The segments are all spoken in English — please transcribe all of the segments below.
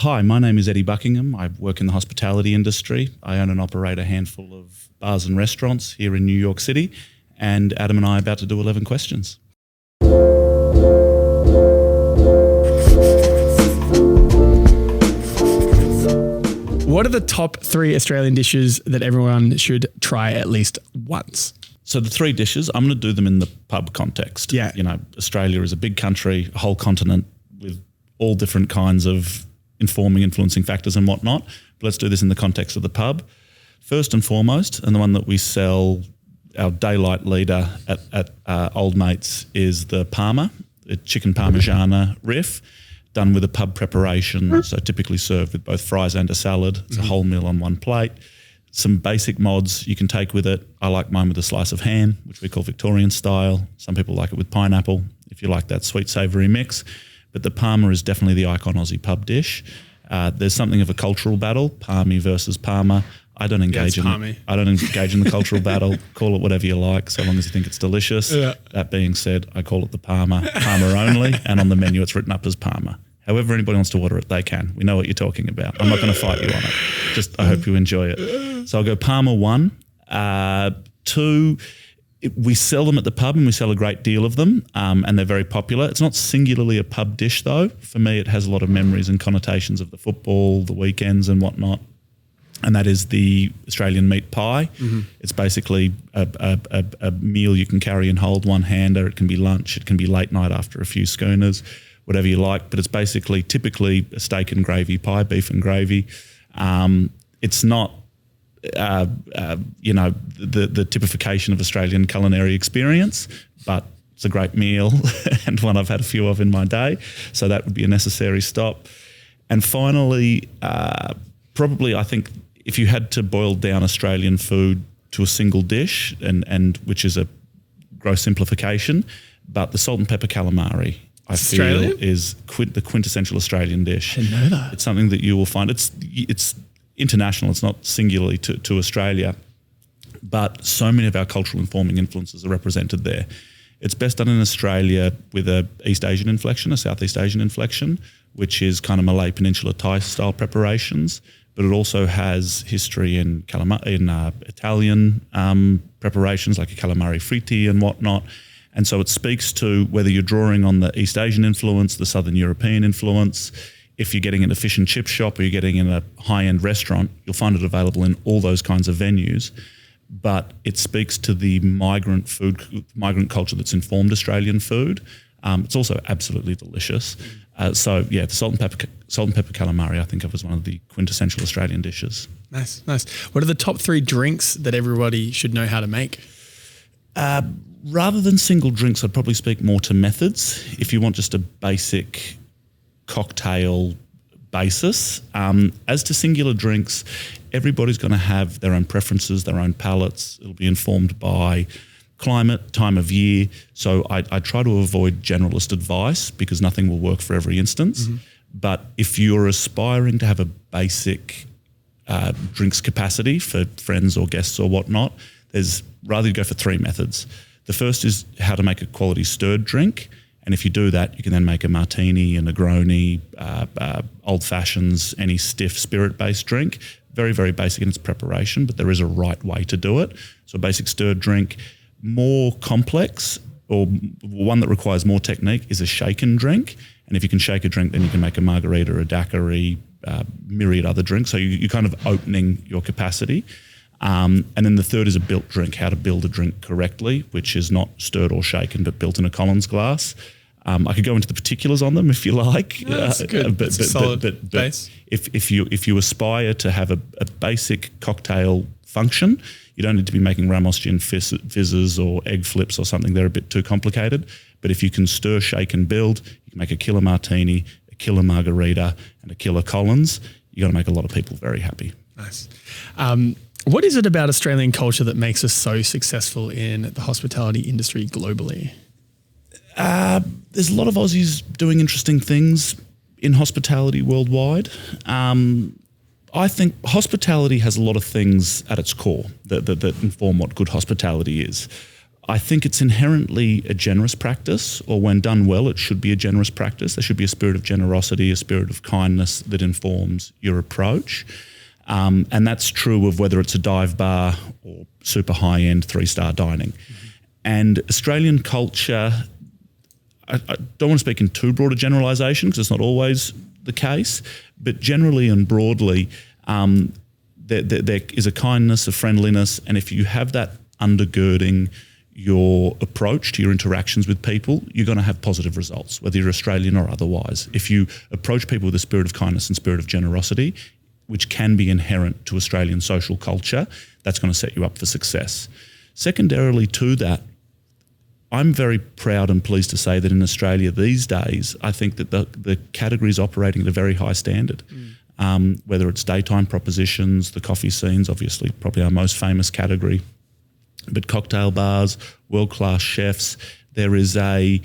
Hi, my name is Eddy Buckingham. I work in the hospitality industry. I own and operate a handful of bars and restaurants here in New York City, and Adam and I are about to do 11 questions. What are the top 3 Australian dishes that everyone should try at least once? So the 3 dishes, I'm going to do them in the pub context. Yeah. You know, Australia is a big country, a whole continent with all different kinds of informing, influencing factors and whatnot. But let's do this in the context of the pub. First and foremost, and the one that we sell, our daylight leader at Old Mates, is the Parma, a chicken parmigiana riff, done with a pub preparation, so typically served with both fries and a salad. It's a whole meal on one plate. Some basic mods you can take with it. I like mine with a slice of ham, which we call Victorian style. Some people like it with pineapple, if you like that sweet savoury mix. But the Parma is definitely the icon Aussie pub dish. There's something of a cultural battle, Parmy versus Parma. I don't engage in the cultural battle. Call it whatever you like, so long as you think it's delicious. Yeah. That being said, I call it the Parma only, and on the menu it's written up as Parma. However anybody wants to order it, they can. We know what you're talking about. I'm not going to fight you on it. Just I hope you enjoy it. So I'll go Parma 1. 2, we sell them at the pub and we sell a great deal of them, and they're very popular. It's not singularly a pub dish though. For me, it has a lot of memories and connotations of the football, the weekends and whatnot. And that is the Australian meat pie. Mm-hmm. It's basically a meal you can carry and hold one-hander. It can be lunch. It can be late night after a few schooners, whatever you like. But it's basically typically a steak and gravy pie, beef and gravy. It's not, the typification of Australian culinary experience, but it's a great meal and one I've had a few of in my day. So that would be a necessary stop. And finally, probably I think if you had to boil down Australian food to a single dish, and which is a gross simplification, but the salt and pepper calamari, I feel, is the quintessential Australian dish. I didn't know that. It's something that you will find. It's international. It's not singularly to Australia, but so many of our cultural informing influences are represented there. It's best done in Australia with a East Asian inflection, a Southeast Asian inflection, which is kind of Malay Peninsula Thai style preparations. But it also has history in Italian preparations like a calamari fritti and whatnot. And so it speaks to whether you're drawing on the East Asian influence, the Southern European influence. If you're getting in a fish and chip shop or you're getting in a high-end restaurant, you'll find it available in all those kinds of venues. But it speaks to the migrant culture that's informed Australian food. It's also absolutely delicious. The salt and pepper calamari I think of as one of the quintessential Australian dishes. Nice. What are the top 3 drinks that everybody should know how to make? Rather than single drinks, I'd probably speak more to methods. If you want just a basic cocktail basis. As to singular drinks, everybody's going to have their own preferences, their own palates. It'll be informed by climate, time of year. So I try to avoid generalist advice because nothing will work for every instance. Mm-hmm. But if you're aspiring to have a basic drinks capacity for friends or guests or whatnot, there's rather you go for 3 methods. The first is how to make a quality stirred drink. And if you do that, you can then make a martini, a Negroni, old fashions, any stiff spirit-based drink. Very, very basic in its preparation, but there is a right way to do it. So a basic stirred drink. More complex or one that requires more technique is a shaken drink. And if you can shake a drink, then you can make a margarita, a daiquiri, myriad other drinks. So you're kind of opening your capacity. And then the third is a built drink, how to build a drink correctly, which is not stirred or shaken, but built in a Collins glass. I could go into the particulars on them if you like. No, that's good. It's a solid base. If you aspire to have a basic cocktail function, you don't need to be making Ramos gin fizzes or egg flips or something. They're a bit too complicated. But if you can stir, shake and build, you can make a killer martini, a killer margarita and a killer Collins. You're going to make a lot of people very happy. Nice. What is it about Australian culture that makes us so successful in the hospitality industry globally? There's a lot of Aussies doing interesting things in hospitality worldwide. I think hospitality has a lot of things at its core that inform what good hospitality is. I think it's inherently a generous practice, or when done well, it should be a generous practice. There should be a spirit of generosity, a spirit of kindness that informs your approach. And that's true of whether it's a dive bar or super high-end 3-star dining. Mm-hmm. And Australian culture, I don't want to speak in too broad a generalisation because it's not always the case, but generally and broadly, there is a kindness, a friendliness, and if you have that undergirding your approach to your interactions with people, you're going to have positive results, whether you're Australian or otherwise. If you approach people with a spirit of kindness and spirit of generosity, which can be inherent to Australian social culture, that's going to set you up for success. Secondarily to that, I'm very proud and pleased to say that in Australia these days, I think that the category is operating at a very high standard. Whether it's daytime propositions, the coffee scenes, obviously probably our most famous category, but cocktail bars, world-class chefs, there is a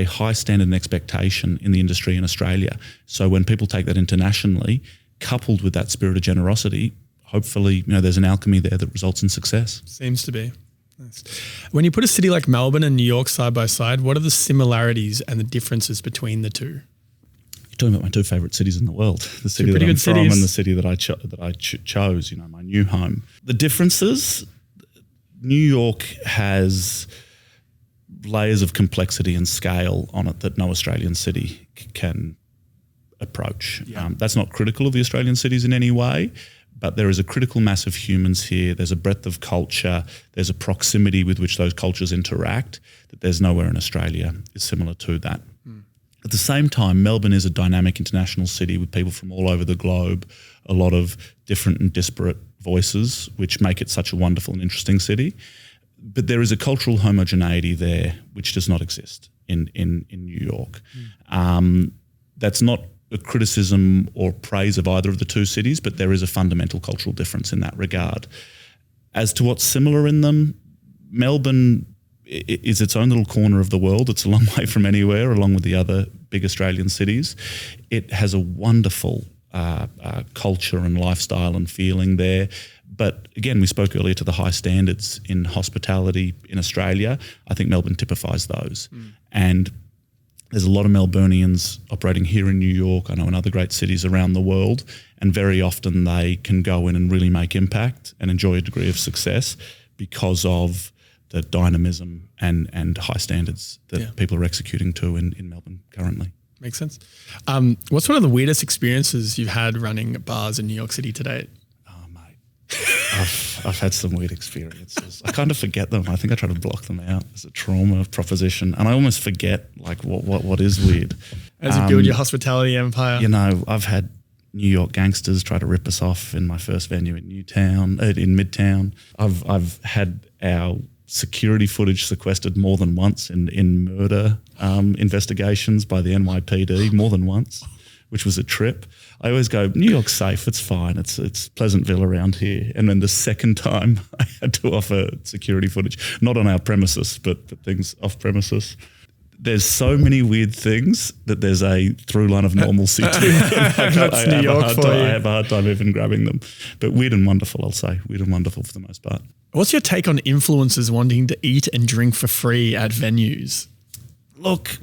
high standard and expectation in the industry in Australia. So when people take that internationally, coupled with that spirit of generosity, hopefully, there's an alchemy there that results in success. Seems to be. Nice. When you put a city like Melbourne and New York side by side, what are the similarities and the differences between the two? You're talking about my two favourite cities in the world, the city that I'm from and the city that I chose, my new home. The differences, New York has layers of complexity and scale on it that no Australian city can approach. Yeah. That's not critical of the Australian cities in any way, but there is a critical mass of humans here. There's a breadth of culture. There's a proximity with which those cultures interact that there's nowhere in Australia is similar to that. At the same time, Melbourne is a dynamic international city with people from all over the globe, a lot of different and disparate voices, which make it such a wonderful and interesting city. But there is a cultural homogeneity there which does not exist in New York. That's not a criticism or praise of either of the two cities, but there is a fundamental cultural difference in that regard. As to what's similar in them, Melbourne is its own little corner of the world. It's a long way from anywhere, along with the other big Australian cities. It has a wonderful culture and lifestyle and feeling there. But again, we spoke earlier to the high standards in hospitality in Australia. I think Melbourne typifies those. And there's a lot of Melburnians operating here in New York, I know in other great cities around the world, and very often they can go in and really make impact and enjoy a degree of success because of the dynamism and high standards that people are executing to in Melbourne currently. Makes sense. What's one of the weirdest experiences you've had running bars in New York City to date? Oh, mate. I've had some weird experiences. I kind of forget them. I think I try to block them out as a trauma proposition, and I almost forget like what is weird. As you build your hospitality empire. I've had New York gangsters try to rip us off in my first venue in Midtown. I've had our security footage sequestered more than once in murder investigations by the NYPD, more than once, which was a trip. I always go, New York's safe, it's fine, it's Pleasantville around here. And then the second time I had to offer security footage, not on our premises, but things off premises. There's so many weird things that there's a through line of normalcy to them. That's New York for you. I have a hard time even grabbing them. But weird and wonderful, I'll say. Weird and wonderful for the most part. What's your take on influencers wanting to eat and drink for free at venues? Look,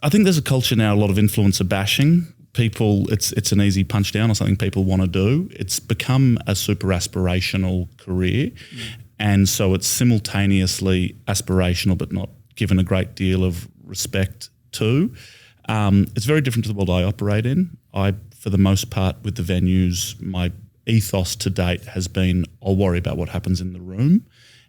I think there's a culture now, a lot of influencer bashing. People, it's an easy punch down or something people want to do. It's become a super aspirational career. And so it's simultaneously aspirational but not given a great deal of respect to. It's very different to the world I operate in. For the most part, with the venues, my ethos to date has been I'll worry about what happens in the room.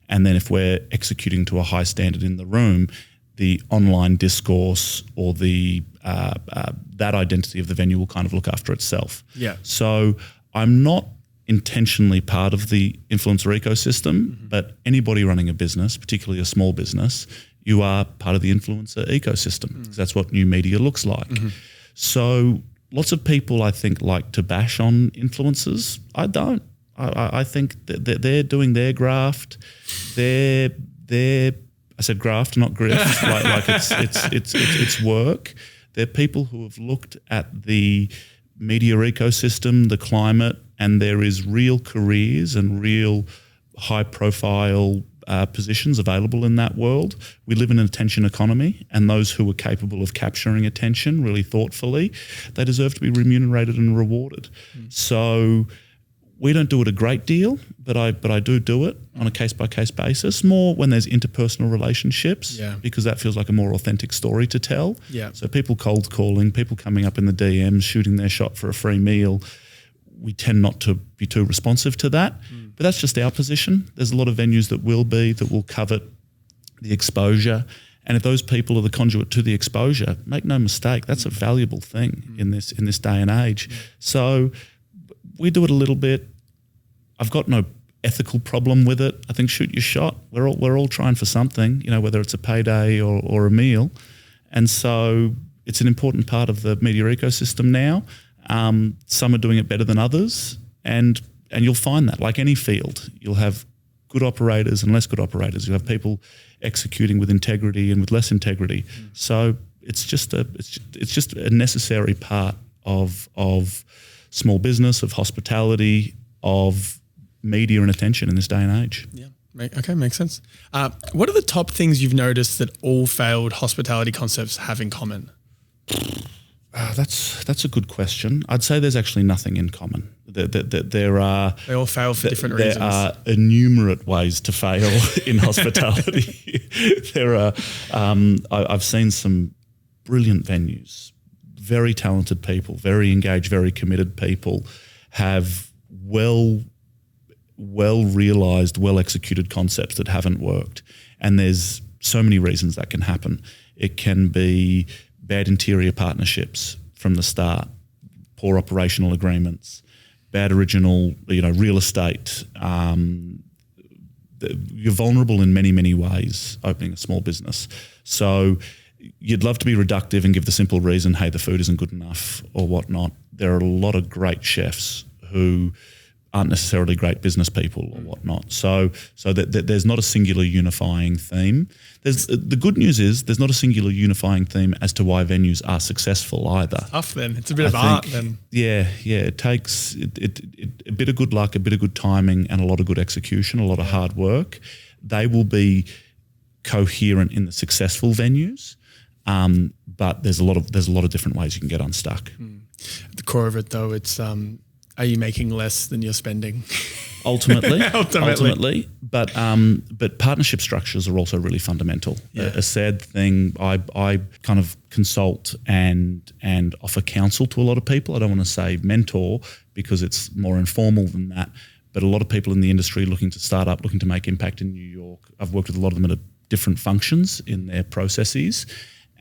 And then if we're executing to a high standard in the room, the online discourse or the that identity of the venue will kind of look after itself. Yeah. So I'm not intentionally part of the influencer ecosystem, but anybody running a business, particularly a small business, you are part of the influencer ecosystem because that's what new media looks like. So lots of people, I think, like to bash on influencers. I don't. I think that they're doing their graft. I said graft, not grift. like it's work. They're people who have looked at the media ecosystem, the climate, and there is real careers and real high-profile positions available in that world. We live in an attention economy, and those who are capable of capturing attention really thoughtfully, they deserve to be remunerated and rewarded. So we don't do it a great deal, but I do it on a case-by-case basis, more when there's interpersonal relationships, because that feels like a more authentic story to tell. Yeah. So people cold calling, people coming up in the DMs, shooting their shot for a free meal, we tend not to be too responsive to that. But that's just our position. There's a lot of venues that will covet the exposure. And if those people are the conduit to the exposure, make no mistake, that's a valuable thing in this day and age. So we do it a little bit. I've got no ethical problem with it. I think shoot your shot. We're all trying for something, whether it's a payday or a meal. And so it's an important part of the media ecosystem now. Some are doing it better than others, and you'll find that, like any field, you'll have good operators and less good operators. You have people executing with integrity and with less integrity. So it's just a necessary part of small business, of hospitality, of media and attention in this day and age. Yeah. Okay, makes sense. What are the top things you've noticed that all failed hospitality concepts have in common? That's a good question. I'd say there's actually nothing in common. There are. They all fail for different reasons. There are innumerate ways to fail in hospitality. There are. I've seen some brilliant venues, very talented people, very engaged, very committed people, have well realized, well executed concepts that haven't worked, and there's so many reasons that can happen. It can be bad interior partnerships from the start, poor operational agreements, bad original, real estate. You're vulnerable in many, many ways opening a small business. So you'd love to be reductive and give the simple reason, hey, the food isn't good enough or whatnot. There are a lot of great chefs who aren't necessarily great business people or whatnot. So that there's not a singular unifying theme. The good news is there's not a singular unifying theme as to why venues are successful either. Tough then. It's a bit of art then. Yeah. It takes a bit of good luck, a bit of good timing, and a lot of good execution, a lot of hard work. They will be coherent in the successful venues, but there's a lot of different ways you can get unstuck. At the core of it, though, it's are you making less than you're spending? Ultimately. But partnership structures are also really fundamental. Yeah. A sad thing, I kind of consult and offer counsel to a lot of people. I don't want to say mentor because it's more informal than that, but a lot of people in the industry looking to start up, looking to make impact in New York. I've worked with a lot of them at different functions in their processes.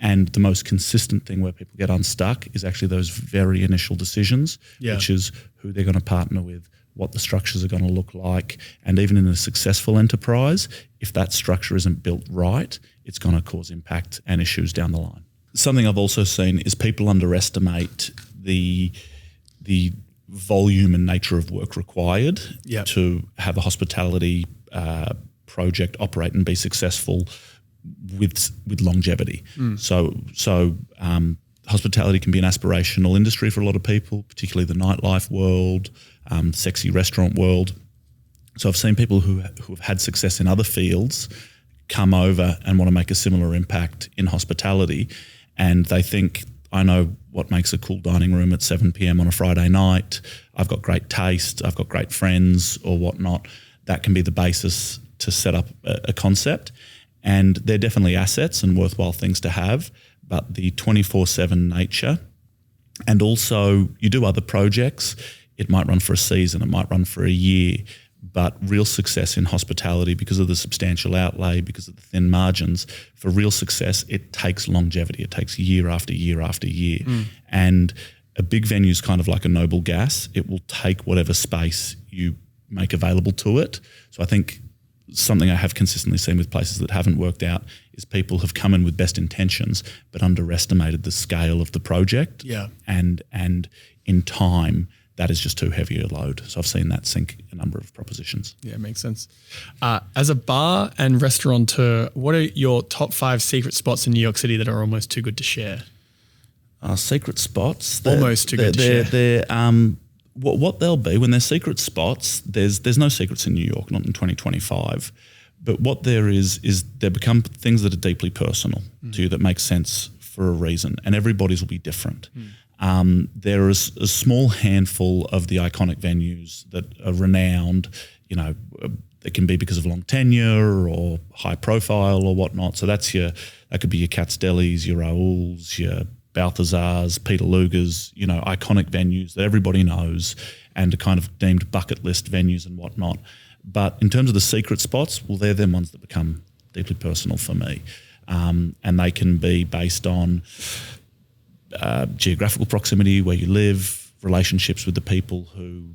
And the most consistent thing where people get unstuck is actually those very initial decisions, which is who they're going to partner with, what the structures are going to look like. And even in a successful enterprise, if that structure isn't built right, it's going to cause impact and issues down the line. Something I've also seen is people underestimate the volume and nature of work required to have a hospitality project operate and be successful with longevity. So hospitality can be an aspirational industry for a lot of people, particularly the nightlife world, sexy restaurant world. So I've seen people who have had success in other fields come over and want to make a similar impact in hospitality, and they think, I know what makes a cool dining room at 7 p.m. on a Friday night. I've got great taste. I've got great friends or whatnot. That can be the basis to set up a concept. And they're definitely assets and worthwhile things to have, but the 24/7 nature, and also you do other projects, it might run for a season, it might run for a year, but real success in hospitality, because of the substantial outlay, because of the thin margins, for real success, it takes longevity. It takes year after year after year. And a big venue is kind of like a noble gas. It will take whatever space you make available to it. So I think something I have consistently seen with places that haven't worked out is people have come in with best intentions but underestimated the scale of the project. Yeah. And in time, that is just too heavy a load. So I've seen that sink a number of propositions. Yeah, makes sense. As a bar and restaurateur, what are your top 5 secret spots in New York City that are almost too good to share? Secret spots? Almost too good to share. They're what they'll be when they're secret spots, there's no secrets in New York, not in 2025. But what there is there become things that are deeply personal to you that make sense for a reason, and everybody's will be different. There is a small handful of the iconic venues that are renowned, it can be because of long tenure or high profile or whatnot. So that could be your Katz Delis, your Raoul's, your Balthazar's, Peter Luger's, iconic venues that everybody knows and are kind of deemed bucket list venues and whatnot. But in terms of the secret spots, well, they're the ones that become deeply personal for me. And they can be based on geographical proximity, where you live, relationships with the people who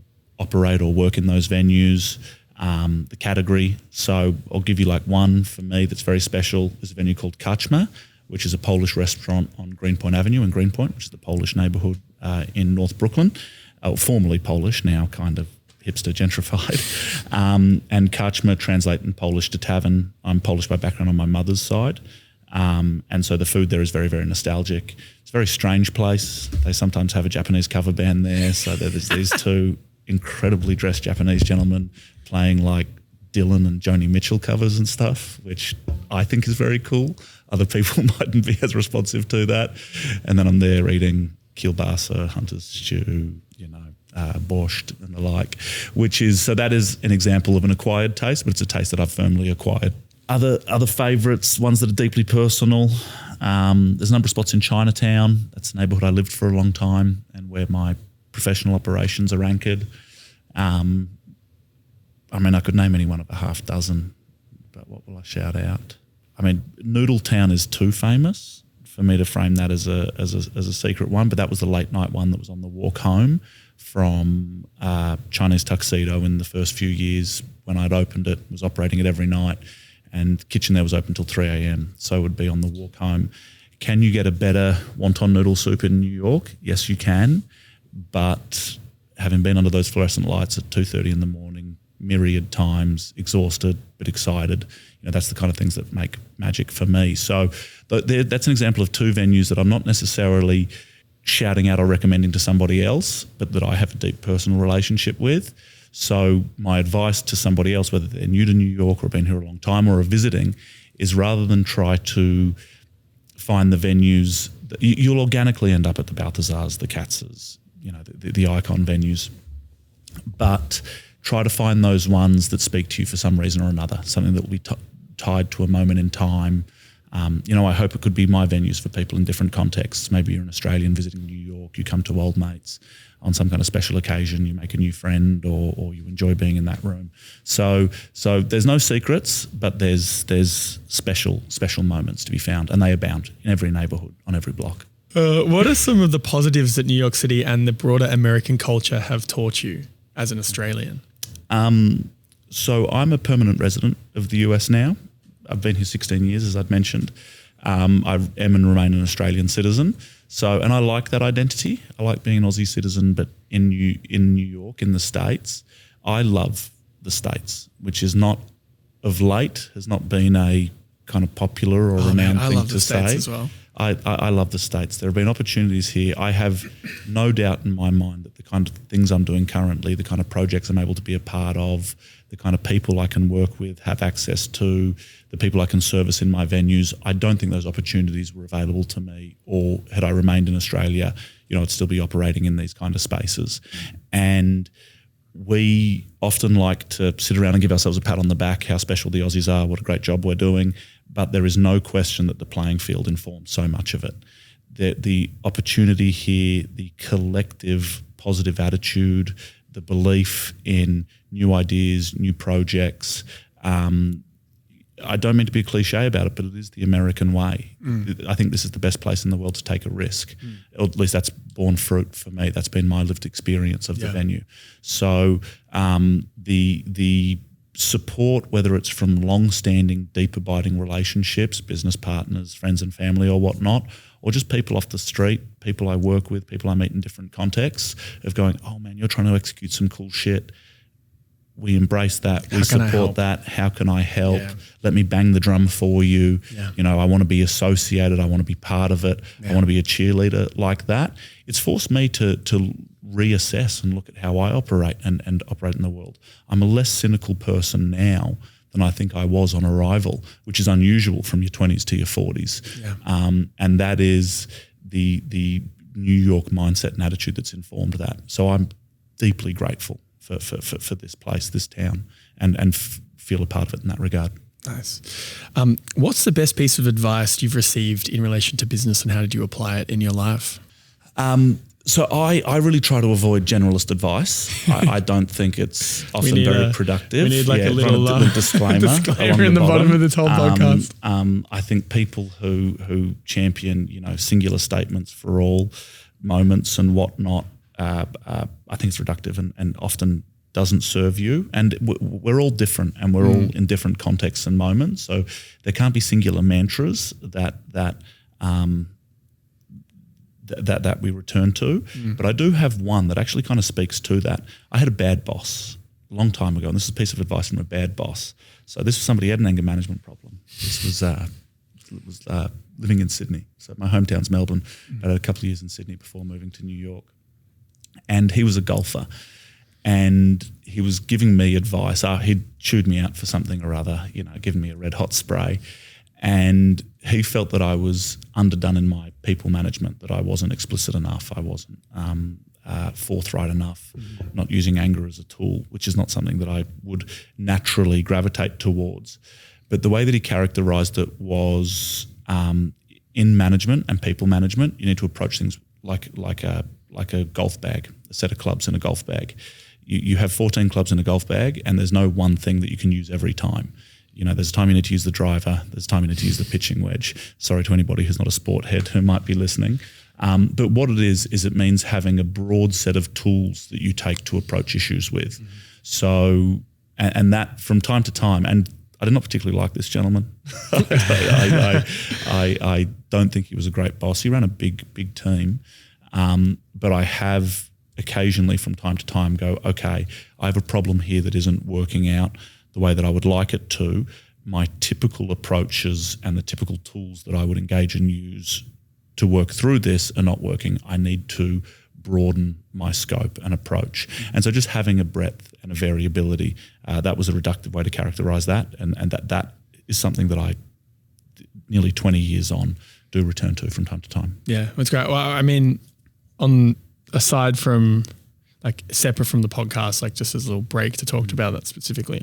operate or work in those venues, the category. So I'll give you like one for me that's very special. There's a venue called Karczma, which is a Polish restaurant on Greenpoint Avenue in Greenpoint, which is the Polish neighbourhood in North Brooklyn. Formerly Polish, now kind of hipster gentrified. And Karczma translate in Polish to tavern. I'm Polish by background on my mother's side. And so the food there is very, very nostalgic. It's a very strange place. They sometimes have a Japanese cover band there. So there's these two incredibly dressed Japanese gentlemen playing like Dylan and Joni Mitchell covers and stuff, which I think is very cool. Other people mightn't be as responsive to that. And then I'm there eating kielbasa, hunter's stew, borscht and the like, so that is an example of an acquired taste, but it's a taste that I've firmly acquired. Other favourites, ones that are deeply personal. There's a number of spots in Chinatown. That's a neighbourhood I lived for a long time and where my professional operations are anchored. I could name any one of a half dozen, but what will I shout out? Noodletown is too famous for me to frame that as a secret one, but that was the late night one that was on the walk home from Chinese Tuxedo in the first few years when I'd opened it, was operating it every night, and the kitchen there was open till 3 a.m, so it would be on the walk home. Can you get a better wonton noodle soup in New York? Yes, you can, but having been under those fluorescent lights at 2:30 in the morning, myriad times, exhausted but excited, that's the kind of things that make magic for me. So that's an example of two venues that I'm not necessarily shouting out or recommending to somebody else, but that I have a deep personal relationship with. So my advice to somebody else, whether they're new to New York or have been here a long time or are visiting, is rather than try to find the venues, you'll organically end up at the Balthazars, the Katz's, the icon venues, but try to find those ones that speak to you for some reason or another, something that will be tied to a moment in time. I hope it could be my venues for people in different contexts. Maybe you're an Australian visiting New York, you come to old mates on some kind of special occasion, you make a new friend or you enjoy being in that room. So there's no secrets, but there's special moments to be found, and they abound in every neighbourhood, on every block. What are some of the positives that New York City and the broader American culture have taught you as an Australian? So I'm a permanent resident of the US now. I've been here 16 years, as I'd mentioned. I am and remain an Australian citizen. And I like that identity. I like being an Aussie citizen, but in New York, in the States, I love the States, which is not of late, has not been a kind of popular or renowned thing to say. I love the States as well. I love the States. There have been opportunities here. I have no doubt in my mind that the kind of things I'm doing currently, the kind of projects I'm able to be a part of, the kind of people I can work with, have access to, the people I can service in my venues, I don't think those opportunities were available to me, or had I remained in Australia, I'd still be operating in these kind of spaces. And we often like to sit around and give ourselves a pat on the back, how special the Aussies are, what a great job we're doing. But there is no question that the playing field informs so much of it. The opportunity here, the collective positive attitude, the belief in new ideas, new projects. I don't mean to be a cliche about it, but it is the American way. I think this is the best place in the world to take a risk. Or at least that's borne fruit for me. That's been my lived experience of the venue. So the support, whether it's from long-standing, deep abiding relationships, business partners, friends and family or whatnot, or just people off the street, people I work with, people I meet in different contexts, of going, oh man, you're trying to execute some cool shit. We embrace that. We support that. How can I help? Yeah. Let me bang the drum for you. Yeah. I want to be associated. I want to be part of it. Yeah. I want to be a cheerleader like that. It's forced me to reassess and look at how I operate and operate in the world. I'm a less cynical person now than I think I was on arrival, which is unusual from your 20s to your 40s. Yeah. And that is the New York mindset and attitude that's informed that. So I'm deeply grateful for this place, this town, and feel a part of it in that regard. Nice. What's the best piece of advice you've received in relation to business, and how did you apply it in your life? So I really try to avoid generalist advice. I don't think it's often very productive. We need like a little disclaimer in the bottom of this whole podcast. I think people who champion, singular statements for all moments and whatnot, I think it's reductive and often doesn't serve you. And we're all different, and we're all in different contexts and moments. So there can't be singular mantras that we return to. But I do have one that actually kind of speaks to that. I had a bad boss a long time ago, and this is a piece of advice from a bad boss. So this was somebody who had an anger management problem. This was living in Sydney. So my hometown's Melbourne. I had a couple of years in Sydney before moving to New York. And he was a golfer. And he was giving me advice. He'd chewed me out for something or other, given me a red hot spray. And he felt that I was underdone in my people management, that I wasn't explicit enough, I wasn't forthright enough, not using anger as a tool, which is not something that I would naturally gravitate towards. But the way that he characterised it was in management and people management, you need to approach things like a golf bag, a set of clubs in a golf bag. You have 14 clubs in a golf bag, and there's no one thing that you can use every time. There's a time you need to use the driver. There's a time you need to use the pitching wedge. Sorry to anybody who's not a sport head who might be listening. But what it is it means having a broad set of tools that you take to approach issues with. So, and that from time to time, and I did not particularly like this gentleman. I don't think he was a great boss. He ran a big team. But I have occasionally from time to time go, okay, I have a problem here that isn't working out the way that I would like it to. My typical approaches and the typical tools that I would engage and use to work through this are not working. I need to broaden my scope and approach. And so just having a breadth and a variability, that was a reductive way to characterise that. And that is something that I, nearly 20 years on, do return to from time to time. Yeah, that's great. Well, I mean, aside from separate from the podcast, just as a little break to talk about that specifically,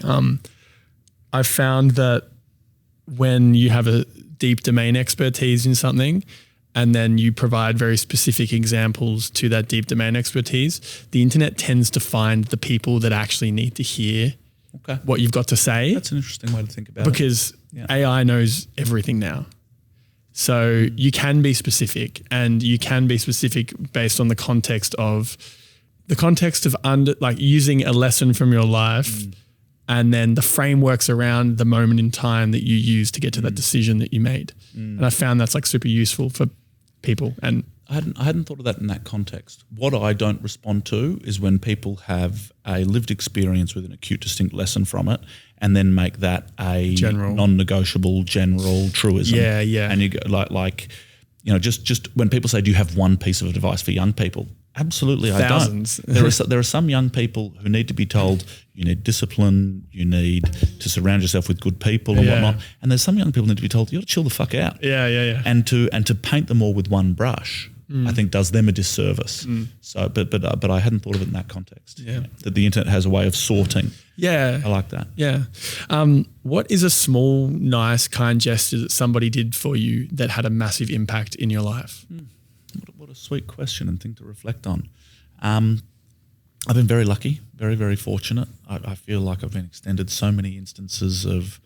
I found that when you have a deep domain expertise in something and then you provide very specific examples to that deep domain expertise, the internet tends to find the people that actually need to hear what you've got to say. That's an interesting way to think about it. Because AI knows everything now. So you can be specific, and you can be specific based on the context of using a lesson from your life and then the frameworks around the moment in time that you use to get to that decision that you made. And I found that's super useful for people. And I hadn't thought of that in that context. What I don't respond to is when people have a lived experience with an acute, distinct lesson from it, and then make that a non-negotiable general truism. Yeah. And you go just when people say, "Do you have one piece of advice for young people?" Absolutely, Thousands. I don't. There are some young people who need to be told, you need discipline, you need to surround yourself with good people and whatnot. And there's some young people who need to be told, you got to chill the fuck out. Yeah. And to paint them all with one brush, I think does them a disservice. So, but I hadn't thought of it in that context. Yeah. That the internet has a way of sorting. Yeah. I like that. Yeah. What is a small, nice, kind gesture that somebody did for you that had a massive impact in your life? What a sweet question and thing to reflect on. I've been very lucky, very, very fortunate. I feel like I've been extended so many instances of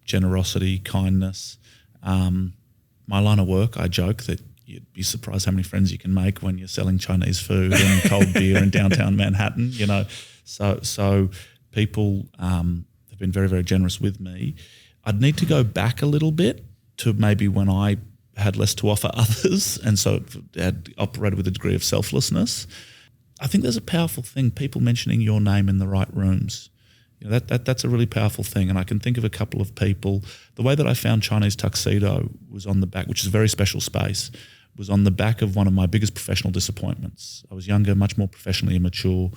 generosity, kindness. My line of work, I joke that you'd be surprised how many friends you can make when you're selling Chinese food and cold beer in downtown Manhattan, So people have been very, very generous with me. I'd need to go back a little bit to maybe when I had less to offer others, and so had operated with a degree of selflessness. I think there's a powerful thing, people mentioning your name in the right rooms. That's a really powerful thing, and I can think of a couple of people. The way that I found Chinese Tuxedo was on the back, which is a very special space, was on the back of one of my biggest professional disappointments. I was younger, much more professionally immature,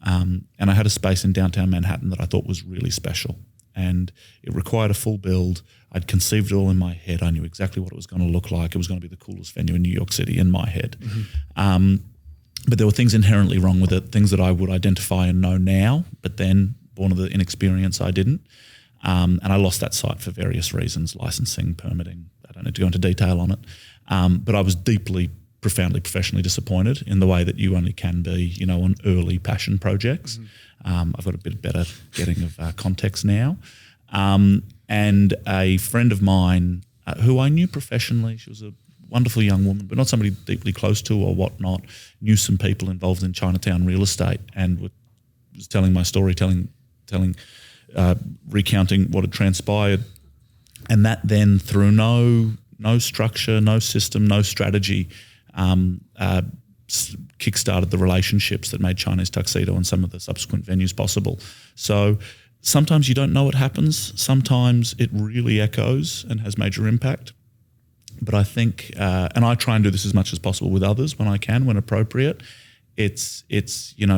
and I had a space in downtown Manhattan that I thought was really special. and it required a full build. I'd conceived it all in my head. I knew exactly what it was going to look like. It was going to be the coolest venue in New York City in my head. But there were things inherently wrong with it, things that I would identify and know now, but then born of the inexperience, I didn't. And I lost that site for various reasons, licensing, permitting. I don't need to go into detail on it. But I was deeply, profoundly, professionally disappointed in the way that you only can be, on early passion projects. I've got a bit better getting of context now. And a friend of mine who I knew professionally, she was a wonderful young woman, but not somebody deeply close to or whatnot, knew some people involved in Chinatown real estate and was telling my story, recounting what had transpired. And that then, through no structure, no system, no strategy, kickstarted the relationships that made Chinese Tuxedo and some of the subsequent venues possible. So sometimes you don't know what happens. Sometimes it really echoes and has major impact. But I think, and I try and do this as much as possible with others when I can, when appropriate, it's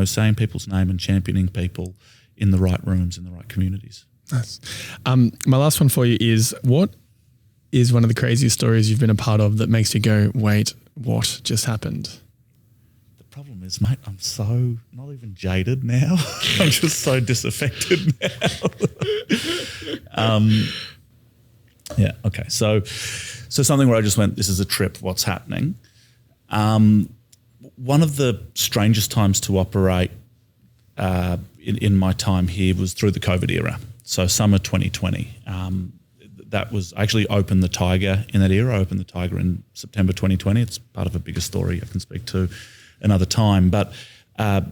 saying people's name and championing people in the right rooms, in the right communities. Nice. My last one for you is, what is one of the craziest stories you've been a part of that makes you go, wait, what just happened? The problem is, mate, I'm so not even jaded now. I'm just so disaffected now. Yeah, okay. So something where I just went, this is a trip, what's happening? One of the strangest times to operate in my time here was through the COVID era. So summer 2020. That was, I actually opened the Tyger in that era. I opened the Tyger in September 2020. It's part of a bigger story I can speak to another time. But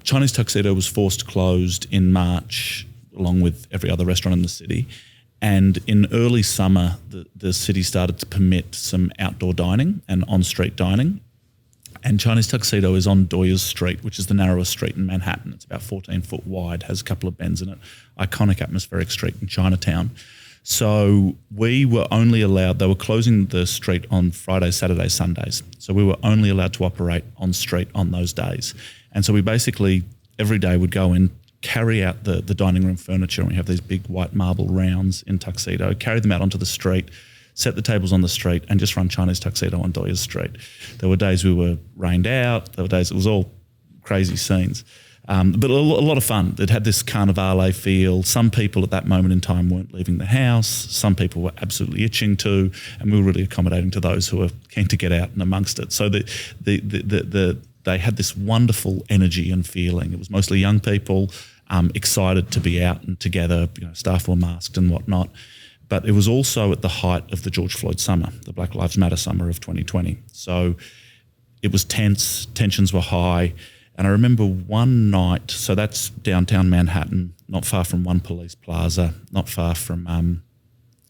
Chinese Tuxedo was forced closed in March, along with every other restaurant in the city. And in early summer, the city started to permit some outdoor dining and on-street dining. And Chinese Tuxedo is on Doyers Street, which is the narrowest street in Manhattan. It's about 14 foot wide, has a couple of bends in it. Iconic atmospheric street in Chinatown. So we were only allowed, they were closing the street on Fridays, Saturdays, Sundays. So we were only allowed to operate on street on those days. And so we basically every day would go in, carry out the dining room furniture, and we have these big white marble rounds in Tuxedo, carry them out onto the street, set the tables on the street, and just run Chinese Tuxedo on Doyers Street. There were days we were rained out. There were days, it was all crazy scenes. But a lot of fun. It had this carnivale feel. Some people at that moment in time weren't leaving the house. Some people were absolutely itching to, and we were really accommodating to those who were keen to get out and amongst it. So they had this wonderful energy and feeling. It was mostly young people, excited to be out and together. Staff were masked and whatnot. But it was also at the height of the George Floyd summer, the Black Lives Matter summer of 2020. So it was tense, tensions were high. And I remember one night, so that's downtown Manhattan, not far from One Police Plaza, not far from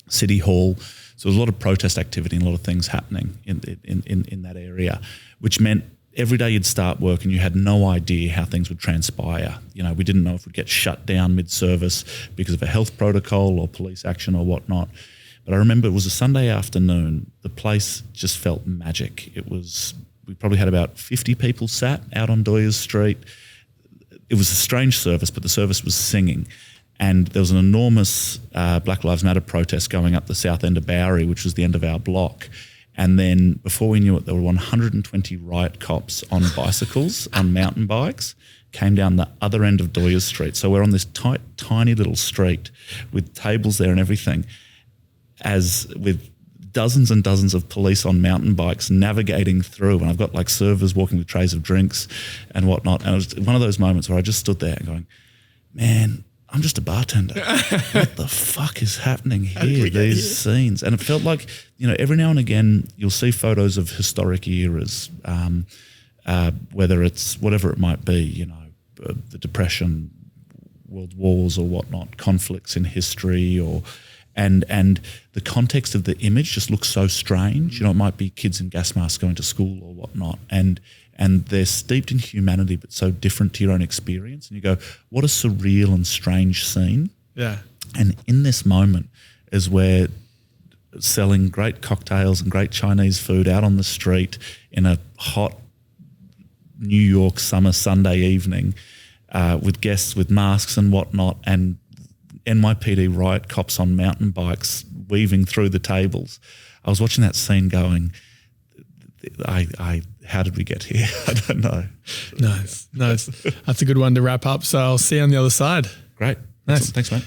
City Hall. So there was a lot of protest activity and a lot of things happening in that area, which meant every day you'd start work and you had no idea how things would transpire. We didn't know if we'd get shut down mid-service because of a health protocol or police action or whatnot. But I remember it was a Sunday afternoon. The place just felt magic. We probably had about 50 people sat out on Doyers Street. It was a strange service, but the service was singing. And there was an enormous Black Lives Matter protest going up the south end of Bowery, which was the end of our block. And then before we knew it, there were 120 riot cops on bicycles, on mountain bikes, came down the other end of Doyers Street. So we're on this tight, tiny little street with tables there and everything, as with dozens and dozens of police on mountain bikes navigating through. And I've got like servers walking with trays of drinks and whatnot. And it was one of those moments where I just stood there and going, man, I'm just a bartender. What the fuck is happening here, these scenes? And it felt like, every now and again you'll see photos of historic eras, whether it's whatever it might be, the Depression, world wars or whatnot, conflicts in history and the context of the image just looks so strange. It might be kids in gas masks going to school or whatnot, and they're steeped in humanity but so different to your own experience. And you go, what a surreal and strange scene. Yeah. And in this moment is where selling great cocktails and great Chinese food out on the street in a hot New York summer Sunday evening with guests with masks and whatnot, and NYPD riot cops on mountain bikes weaving through the tables. I was watching that scene going, how did we get here? I don't know. Nice. That's a good one to wrap up. So I'll see you on the other side. Great. Nice. Thanks, mate.